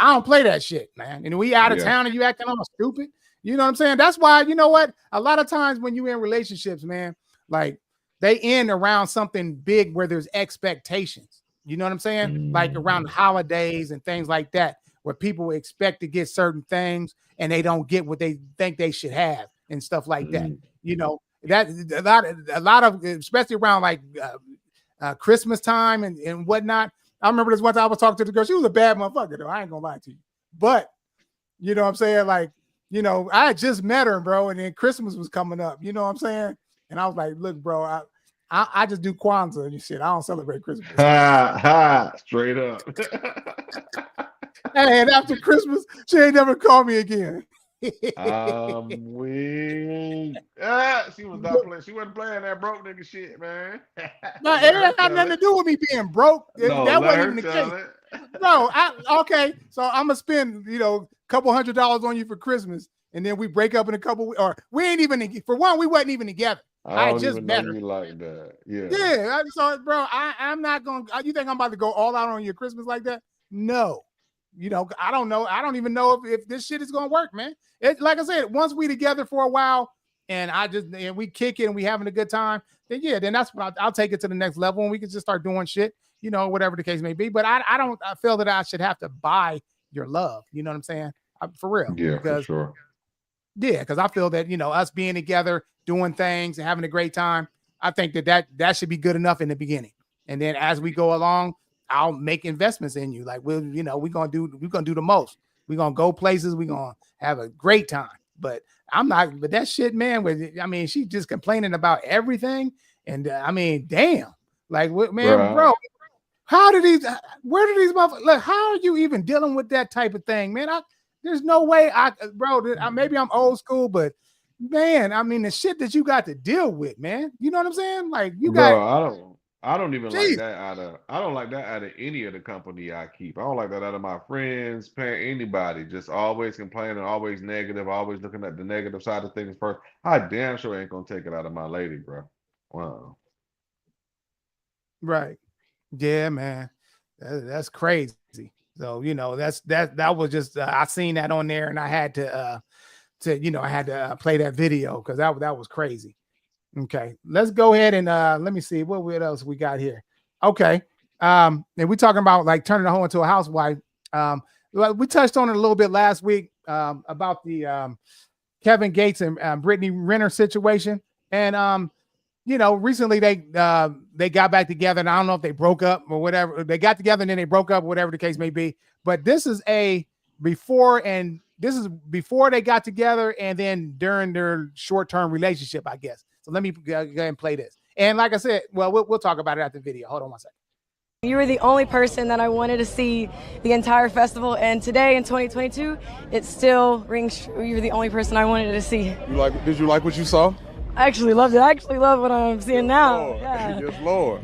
don't play that shit, man. And we out of town and you acting all stupid. You know what I'm saying? That's why, you know what? A lot of times when you're in relationships, man, like, they end around something big where there's expectations. You know what I'm saying? Like around holidays and things like that, where people expect to get certain things and they don't get what they think they should have and stuff like that. That a lot of, especially around like Christmas time and whatnot. I remember this one time I was talking to the girl. She was a bad motherfucker, though. I ain't gonna lie to you. But you know what I'm saying? Like, I had just met her, bro, and then Christmas was coming up. You know what I'm saying? And I was like, look, bro, I just do Kwanzaa and shit. I don't celebrate Christmas.
Straight up.
And after Christmas, she ain't never called me again.
She was not playing. She wasn't playing that broke nigga shit, man.
No, it ain't got nothing to do with me being broke. That wasn't even the case. Bro, okay, so I'm gonna spend, a couple $100 on you for Christmas, and then we break up in a couple, or we ain't even, for one, we wasn't even together. I
don't
just
even know
met her.
you like that. Yeah.
Yeah. So, bro, I'm not going to, you think I'm about to go all out on your Christmas like that? No. You know, I don't know. I don't even know if this shit is going to work, man. Like I said, once we together for a while and we kick it and we having a good time, then yeah, then that's what I'll take it to the next level and we can just start doing shit, you know, whatever the case may be. But I feel that I should have to buy your love. You know what I'm saying? For real.
Yeah,
because,
for sure.
Yeah, because I feel that, you know, us being together, doing things and having a great time, I think that should be good enough in the beginning. And then as we go along, I'll make investments in you. Like we're gonna do the most. We're gonna go places, we're gonna have a great time. But that shit, man, she's just complaining about everything. And I mean, damn, like what, man, bro, where do these motherfuckers look? How are you even dealing with that type of thing, man? There's no way maybe I'm old school, but man, I mean, the shit that you got to deal with, man. You know what I'm saying? Like
I don't even like that I don't like that out of any of the company I keep. I don't like that out of my friends, anybody. Just always complaining, always negative, always looking at the negative side of things first. I damn sure ain't gonna take it out of my lady, bro. Wow.
Right. Yeah, man. That's crazy. So, you know, that was just I seen that on there and I had to play that video because that was crazy. Okay, let's go ahead and let me see what else we got here. Okay, and we talking about like turning a hoe into a housewife. We touched on it a little bit last week about the Kevin Gates and Brittany Renner situation, and you know, recently they got back together, and I don't know if they broke up or whatever. They got together and then they broke up, whatever the case may be. But this is before they got together, and then during their short-term relationship, I guess. So let me go ahead and play this. And like I said, well, we'll talk about it after the video. Hold on one second.
You were the only person that I wanted to see the entire festival, and today in 2022, it still rings true. You were the only person I wanted to see.
Did you like what you saw?
I actually loved it. I actually love what I'm seeing now.
Lord.
Yeah.
Yes, Lord.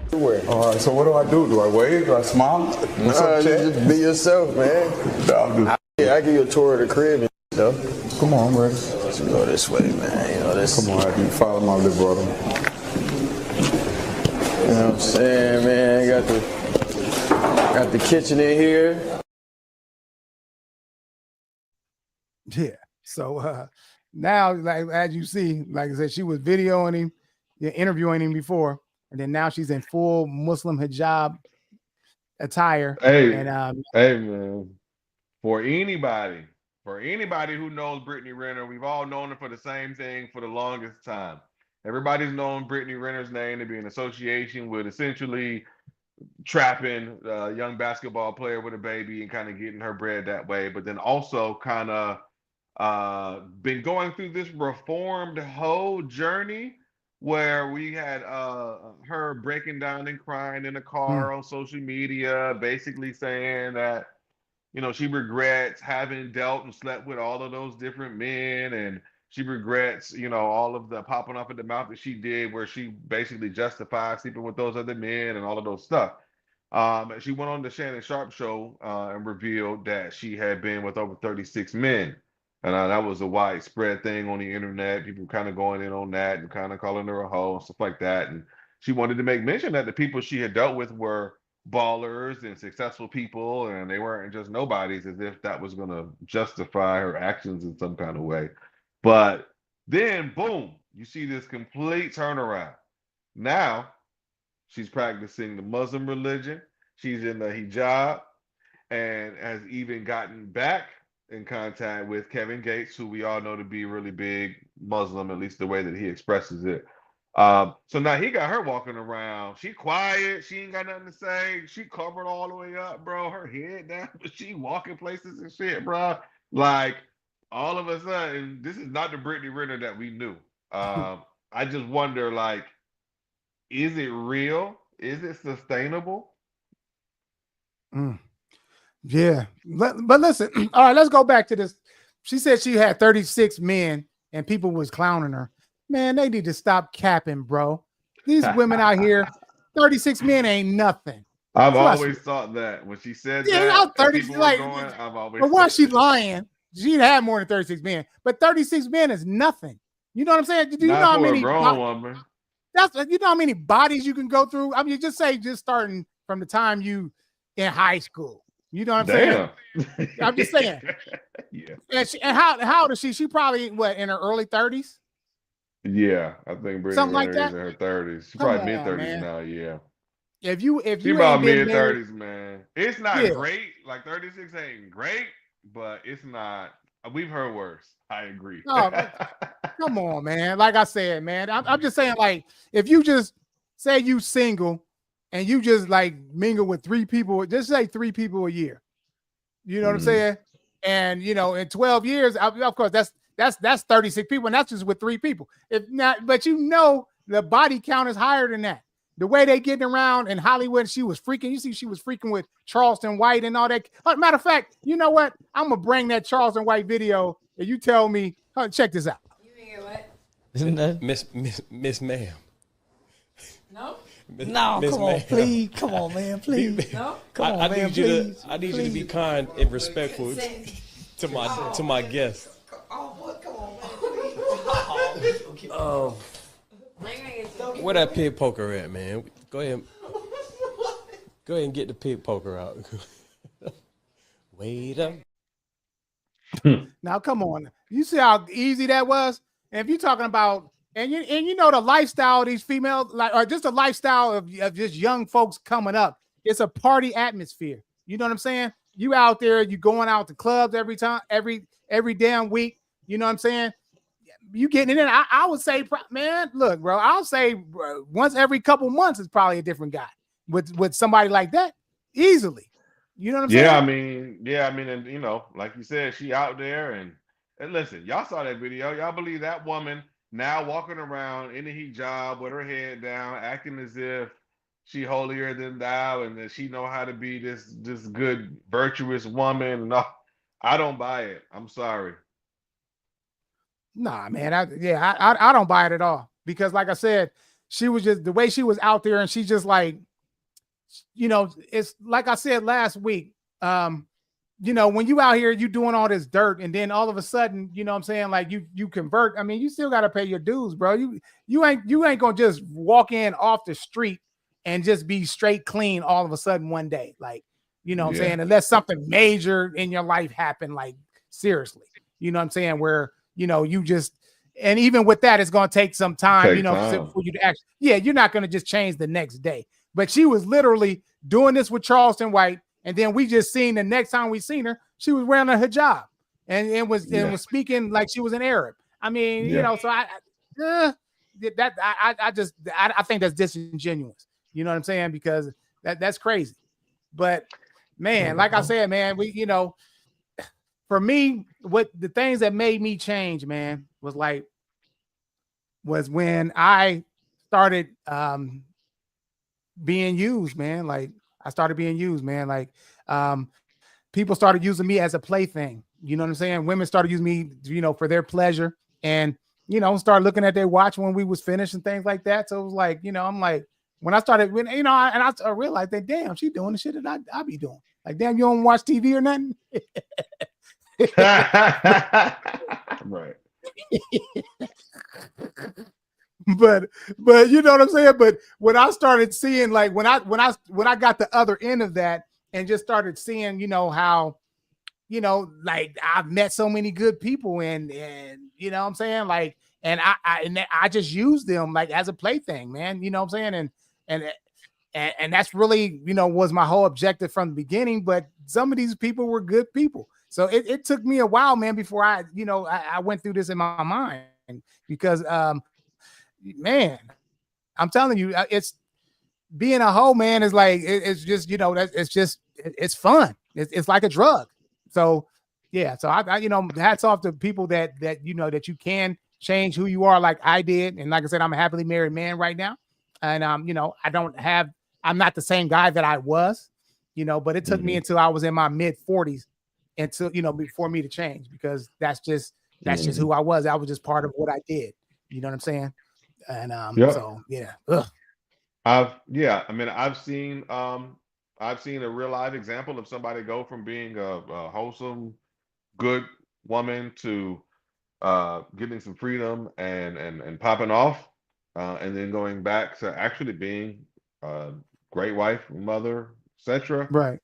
All right, so what do I do? Do I wave? Do I smile?
No, just be yourself, man. I give you a tour of the crib and stuff.
Come on, I'm ready.
Let's go this way, man. You know this.
Come on, I can follow my little brother.
You know what I'm saying, man? Got the kitchen in here.
Yeah. So now, like as you see, like I said, she was videoing him, interviewing him before, and then now she's in full Muslim hijab attire.
Hey,
and
hey, man. For anybody who knows Brittany Renner, we've all known her for the same thing for the longest time. Everybody's known Brittany Renner's name to be in association with essentially trapping a young basketball player with a baby and kind of getting her bread that way, but then also kind of been going through this reformed hoe journey where we had her breaking down and crying in a car on social media, basically saying that, you know, she regrets having dealt and slept with all of those different men, and she regrets, you know, all of the popping off at the mouth that she did where she basically justified sleeping with those other men and all of those stuff. She went on the Shannon Sharp show and revealed that she had been with over 36 men. And that was a widespread thing on the internet. People kind of going in on that and kind of calling her a hoe and stuff like that. And she wanted to make mention that the people she had dealt with were ballers and successful people, and they weren't just nobodies, as if that was going to justify her actions in some kind of way. But then, boom, you see this complete turnaround. Now, she's practicing the Muslim religion. She's in the hijab and has even gotten back in contact with Kevin Gates, who we all know to be really big Muslim, at least the way that he expresses it. So now he got her walking around. She quiet. She ain't got nothing to say. She covered all the way up, bro. Her head down, but she walking places and shit, bro. Like all of a sudden, this is not the Brittany Renner that we knew. I just wonder, like, is it real? Is it sustainable?
Yeah, but listen. All right, let's go back to this. She said she had 36 men and people was clowning her. Man, they need to stop capping, bro. These women out here, 36 men ain't nothing.
I've always thought that when she said that.
Yeah, 30. Like,
I've always.
But why is she lying? she'd had more than 36 men, but 36 men is nothing. You know what I'm saying? Do you know
Not
how
for a
many?
grown woman.
That's you know how many bodies you can go through. I mean, just starting from the time you in high school. You know what I'm saying? I'm just saying.
Yeah.
And how old is she? She probably what in her early 30s?
Yeah, I think Brittany
Something like
Renner is
that.
in her 30s. She's
Come
probably
on,
mid-30s
man.
now, yeah.
If
She
you
about
ain't been married,
mid-30s, man. It's not
yeah.
great. Like 36 ain't great, but it's not. We've heard worse. I agree.
Oh, come on, man. Like I said, man, I'm just saying, like, if you just say you single and you just like mingle with 3 people, just say 3 people a year. You know what I'm saying? And you know, in 12 years, of course, that's 36 people, and that's just with 3 people. If not, but you know, the body count is higher than that. The way they getting around in Hollywood, she was freaking. You see, she was freaking with Charleston White and all that. Matter of fact, you know what? I'm gonna bring that Charleston White video, and you tell me. Check this out.
Miss Ma'am.
No.
No,
come on, please. Come on, man, please. No. Come on, man, please.
I need you to be kind and respectful to my guests. Where that pig poker at, man? Go ahead and get the pig poker out. Wait up.
Now, come on. You see how easy that was? And if you're talking about, and you know the lifestyle of these females, like, or just the lifestyle of just young folks coming up, it's a party atmosphere. You know what I'm saying? You out there, you going out to clubs every time, every damn week. You know what I'm saying? You getting in. I would say, man, look, bro. I'll say once every couple months is probably a different guy with somebody like that easily. You know what I'm saying?
I mean, and you know, like you said, she out there and listen, y'all saw that video. Y'all believe that woman now walking around in a hijab with her head down, acting as if she holier than thou and that she know how to be this good, virtuous woman. No, I don't buy it. I'm sorry.
Nah, man. I don't buy it at all because, like I said, she was just the way she was out there, and she just like, you know, it's like I said last week. You know, when you out here, you doing all this dirt, and then all of a sudden, you know what I'm saying, like you convert. I mean, you still got to pay your dues, bro. You ain't gonna just walk in off the street and just be straight clean all of a sudden one day. Like, you know what I'm saying? Unless something major in your life happened, like seriously, you know what I'm saying? Where, you know, you just, and even with that, it's going to take some time, you know, for you to actually, you're not going to just change the next day. But she was literally doing this with Charleston White. And then we just seen the next time we seen her, she was wearing a hijab and was speaking like she was an Arab. I mean, you know, so I think that's disingenuous. You know what I'm saying? Because that's crazy. But man, like I said, man, you know, for me, what the things that made me change, man, was when I started being used, man. Like I started being used, man. Like people started using me as a plaything. You know what I'm saying? Women started using me, you know, for their pleasure, and you know, start looking at their watch when we was finished and things like that. So it was like, you know, I'm like, when I started, you know, I realized that damn, she doing the shit that I be doing. Like, damn, you don't watch TV or nothing.
Right.
but you know what I'm saying? But when I started seeing, like, when I got the other end of that and just started seeing, you know, how, you know, like I've met so many good people and you know what I'm saying? Like, and I just use them like as a plaything, man. You know what I'm saying? And that's really, you know, was my whole objective from the beginning. But some of these people were good people. So it took me a while, man, before I went through this in my mind because, man, I'm telling you, it's being a hoe, man, is like, it's just, you know, it's fun. It's like a drug. So, yeah. So I you know, hats off to people that, you know, that you can change who you are like I did. And like I said, I'm a happily married man right now. And, you know, I'm not the same guy that I was, you know, but it took me until I was in my mid 40s until, you know, before me to change, because that's just who I was. I was just part of what I did. You know what I'm saying? And so yeah. Ugh.
I've seen a real life example of somebody go from being a wholesome, good woman to getting some freedom and popping off, and then going back to actually being a great wife, mother, etc.
Right.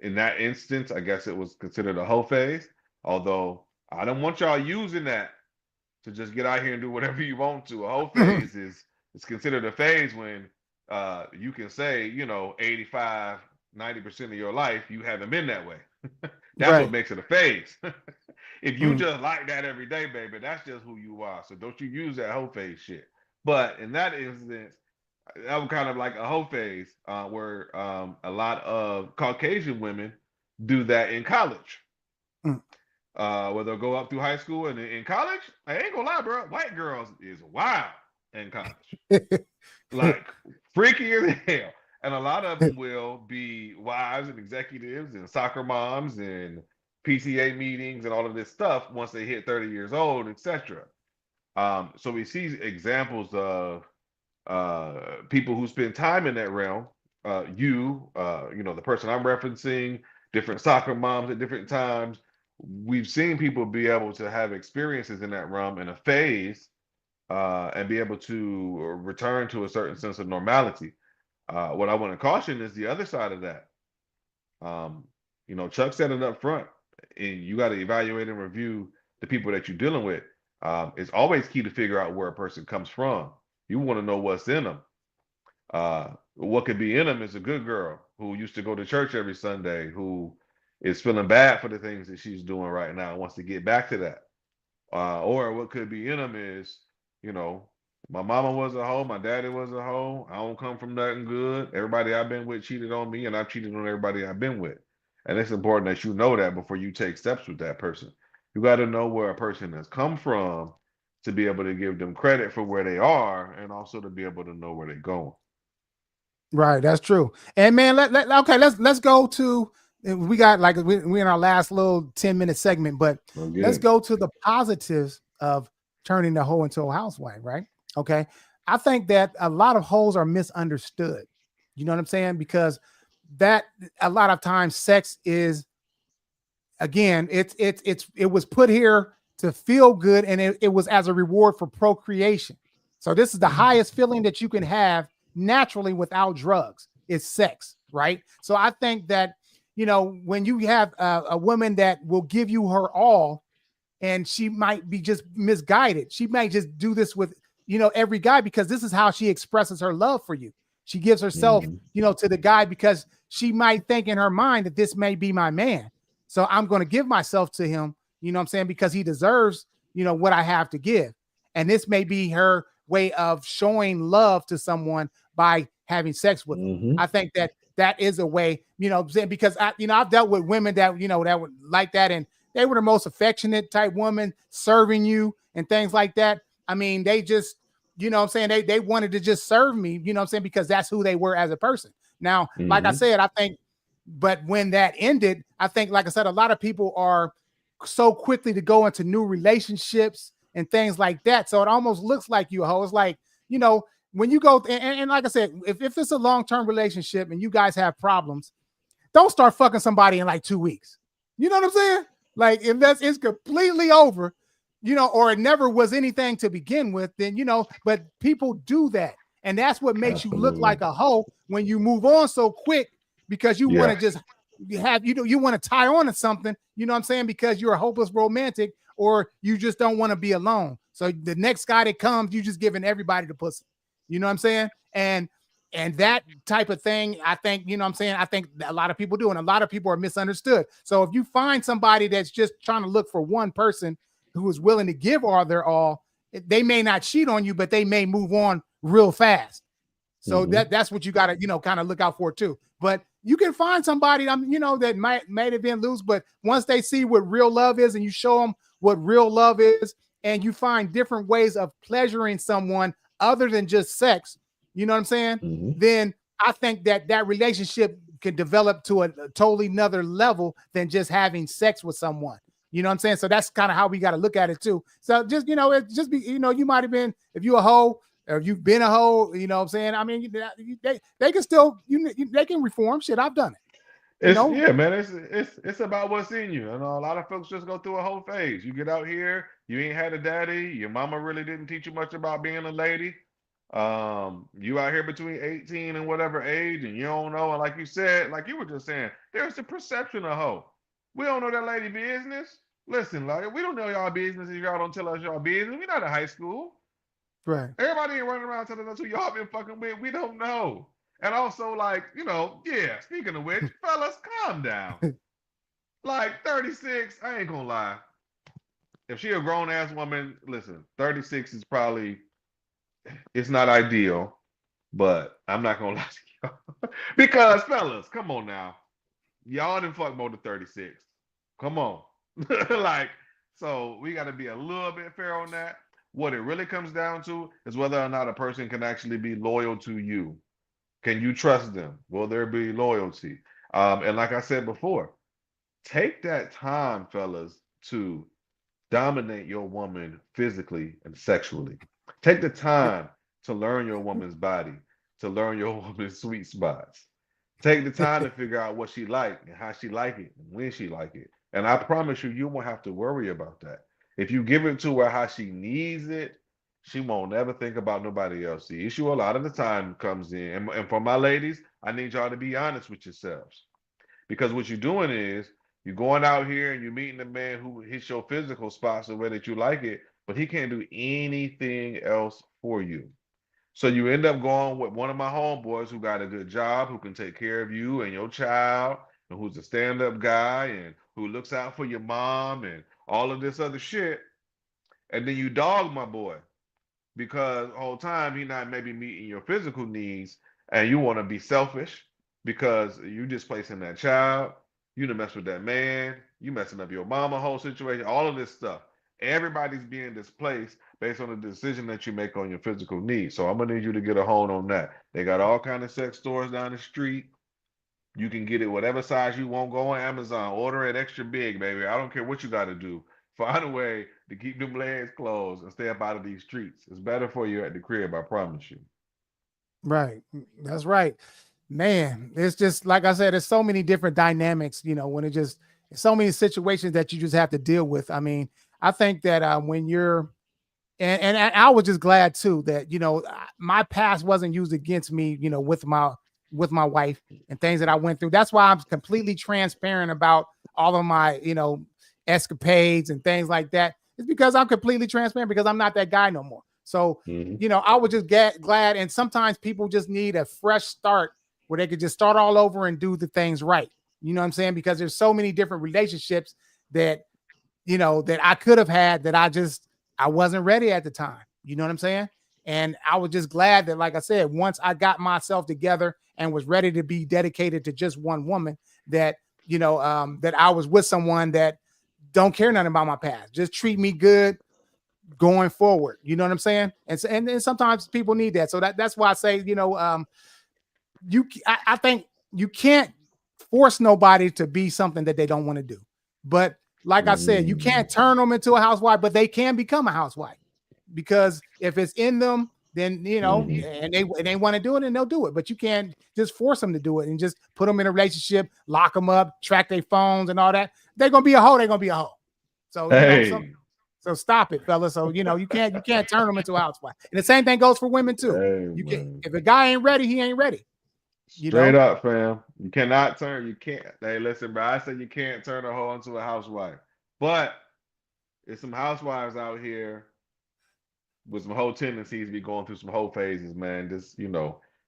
In that instance, I guess it was considered a hoe phase. Although I don't want y'all using that to just get out here and do whatever you want to. A hoe phase is considered a phase when you can say, 85, 90% of your life you haven't been that way. That's what
Right.
makes it a phase. If you
Mm.
just like that every day, baby, that's just who you are. So don't you use that hoe phase shit. But in that instance, that was kind of like a hoe phase, where a lot of Caucasian women do that in college.
Mm.
Where they'll go up through high school, and in college, I ain't gonna lie, bro, white girls is wild in college. Like freaky as hell. And a lot of them will be wives and executives and soccer moms and PTA meetings and all of this stuff once they hit 30 years old, etc. So we see examples of people who spend time in that realm. The person I'm referencing, different soccer moms at different times. We've seen people be able to have experiences in that realm in a phase, and be able to return to a certain sense of normality. What I want to caution is the other side of that. Chuck said it up front, and you got to evaluate and review the people that you're dealing with. It's always key to figure out where a person comes from. You want to know what's in them. What could be in them is a good girl who used to go to church every Sunday, who is feeling bad for the things that she's doing right now and wants to get back to that. Or what could be in them is, my mama was a hoe, my daddy was a hoe. I don't come from nothing good. Everybody I've been with cheated on me, and I've cheated on everybody I've been with. And it's important that you know that before you take steps with that person. You got to know where a person has come from to be able to give them credit for where they are, and also to be able to know where they're going.
Right, that's true. And man, let's go to, we got like we in our last little 10-minute segment, but let's go to the positives of turning the hoe into a housewife, right? Okay. I think that a lot of hoes are misunderstood. You know what I'm saying? Because that a lot of times sex is, again, it was put here to feel good, and it was as a reward for procreation. So this is the highest feeling that you can have naturally without drugs. It's sex, right? So I think that, when you have a woman that will give you her all, and she might be just misguided, she might just do this with every guy, because this is how she expresses her love for you. She gives herself to the guy because she might think in her mind that this may be my man, so I'm going to give myself to him, you know what I'm saying, because he deserves what I have to give. And this may be her way of showing love to someone by having sex with them. I think that is a way, because I've dealt with women that that would like that, and they were the most affectionate type woman, serving you and things like that. I mean, they just, they wanted to just serve me, because that's who they were as a person. Now, like I said, I think, but when that ended, I think, like I said, a lot of people are so quickly to go into new relationships and things like that. So it almost looks like you a hoe. It's like, when you go, and like I said, if it's a long-term relationship and you guys have problems, don't start fucking somebody in like 2 weeks. You know what I'm saying? Like, if it's completely over, or it never was anything to begin with, then, but people do that. And that's what makes you look like a hoe when you move on so quick, because you want to just have, you want to tie on to something, you know what I'm saying? Because you're a hopeless romantic, or you just don't want to be alone. So the next guy that comes, you just giving everybody the pussy. You know what I'm saying? And that type of thing, I think, I think a lot of people do, and a lot of people are misunderstood. So if you find somebody that's just trying to look for one person who is willing to give all their all, they may not cheat on you, but they may move on real fast. So that's what you got to, kind of look out for too. But you can find somebody, that might have been loose, but once they see what real love is, and you show them what real love is, and you find different ways of pleasuring someone other than just sex, you know what I'm saying? Then I think that relationship can develop to a totally another level than just having sex with someone. You know what I'm saying? So that's kind of how we got to look at it too. So just, it just be, you might have been, if you're a hoe, or if you've been a hoe, you know what I'm saying? I mean, they can still, they can reform. Shit, I've done it.
Yeah, man. It's about what's in you. And a lot of folks just go through a whole phase. You get out here, you ain't had a daddy. Your mama really didn't teach you much about being a lady. You out here between 18 and whatever age, and you don't know. And like you said, like you were just saying, there's a perception of hoe. We don't know that lady business. Listen, like we don't know y'all business if y'all don't tell us y'all business. We're not in high school.
Right.
Everybody ain't running around telling us who y'all been fucking with. We don't know. And also, like, yeah, speaking of which, fellas, calm down. Like 36, I ain't gonna lie. If she a grown ass woman, listen, 36 is probably, it's not ideal, but I'm not gonna lie to y'all. Because fellas, come on now. Y'all didn't fuck more than 36. Come on. Like, so we gotta be a little bit fair on that. What it really comes down to is whether or not a person can actually be loyal to you. Can you trust them? Will there be loyalty? And like I said before, take that time, fellas, to dominate your woman physically and sexually. Take the time to learn your woman's body, to learn your woman's sweet spots. Take the time to figure out what she like and how she like it and when she like it. And I promise you, you won't have to worry about that. If you give it to her how she needs it, she won't ever think about nobody else. The issue a lot of the time comes in, and for my ladies, I need y'all to be honest with yourselves. Because what you're doing is you're going out here and you're meeting a man who hits your physical spots the way that you like it, but he can't do anything else for you. So you end up going with one of my homeboys who got a good job, who can take care of you and your child, and who's a stand-up guy and who looks out for your mom and all of this other shit. And then you dog my boy because the whole time he not maybe meeting your physical needs, and you want to be selfish because you displacing that child, you done mess with that man, you messing up your mama whole situation, all of this stuff. Everybody's being displaced based on the decision that you make on your physical needs. So I'm gonna need you to get a hold on that. They got all kind of sex stores down the street. You can get it whatever size you want. Go on Amazon, order it extra big, baby. I don't care what you got to do. Find a way to keep them legs closed and stay up out of these streets. It's better for you at the crib, I promise you.
Right. That's right. Man, it's just like I said, there's so many different dynamics, when it's so many situations that you just have to deal with. I mean, I think that when you're, and I was just glad too that, my past wasn't used against me, with my wife and things that I went through. That's why I'm completely transparent about all of my, escapades and things like that. It's because I'm completely transparent because I'm not that guy no more. So, I would just get glad. And sometimes people just need a fresh start where they could just start all over and do the things right. You know what I'm saying? Because there's so many different relationships that, that I could have had that I wasn't ready at the time. You know what I'm saying? And I was just glad that, like I said, once I got myself together and was ready to be dedicated to just one woman, that, that I was with someone that don't care nothing about my past. Just treat me good going forward. You know what I'm saying? And sometimes people need that. So that's why I say, I think you can't force nobody to be something that they don't want to do. But like I said, you can't turn them into a housewife, but they can become a housewife. Because if it's in them, then, and they want to do it, and they'll do it. But you can't just force them to do it and just put them in a relationship, lock them up, track their phones and all that. They're going to be a hoe. They're going to be a hoe. So, so stop it, fellas. So, you can't turn them into a housewife. And the same thing goes for women too. If a guy ain't ready, he ain't ready.
Straight up, fam. You cannot turn. You can't. Hey, listen, bro. I said you can't turn a hoe into a housewife. But there's some housewives out here with some whole tendencies to be going through some whole phases, man. Just,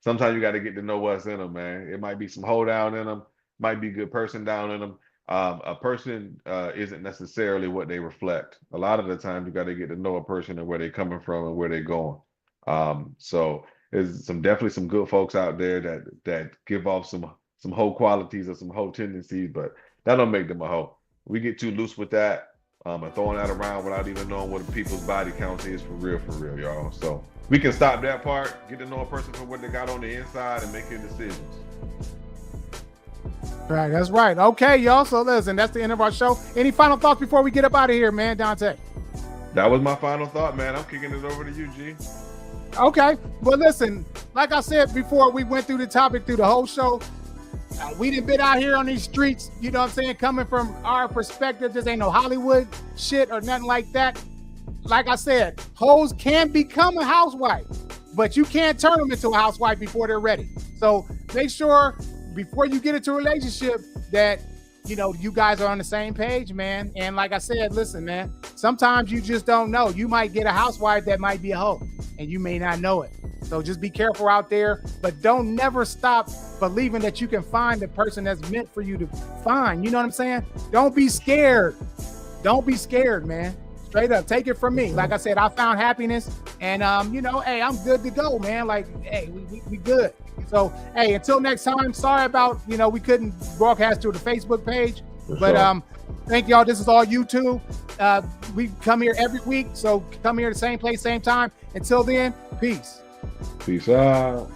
sometimes you got to get to know what's in them, man. It might be some hold down in them, might be good person down in them. A person isn't necessarily what they reflect. A lot of the time, you got to get to know a person and where they're coming from and where they're going. So there's definitely some good folks out there that give off some hoe qualities or some hoe tendencies, but that don't make them a hoe. We get too loose with that. And throwing that around without even knowing what people's body count is for real, y'all. So we can stop that part, get to know a person for what they got on the inside, and make your decisions.
Right, that's right. Okay, y'all. So listen, that's the end of our show. Any final thoughts before we get up out of here, man, Dante?
That was my final thought, man. I'm kicking it over to you, G.
Okay. Well, listen, like I said before, we went through the topic through the whole show. We done been out here on these streets, you know what I'm saying, coming from our perspective. This ain't no Hollywood shit or nothing like that. Like I said, hoes can become a housewife, but you can't turn them into a housewife before they're ready. So make sure before you get into a relationship that, you know, you guys are on the same page, man. And like I said, listen, man, sometimes you just don't know. You might get a housewife that might be a hoe and you may not know it. So just be careful out there, but don't never stop believing that you can find the person that's meant for you to find. You know what I'm saying? Don't be scared. Don't be scared, man. Straight up, take it from me. Like I said, I found happiness, and you know, hey, I'm good to go, man. Like, hey, we good. So, hey, until next time. Sorry about, you know, we couldn't broadcast through the Facebook page, but thank y'all. This is all YouTube. We come here every week, so come here the same place, same time. Until then, peace.
Peace out.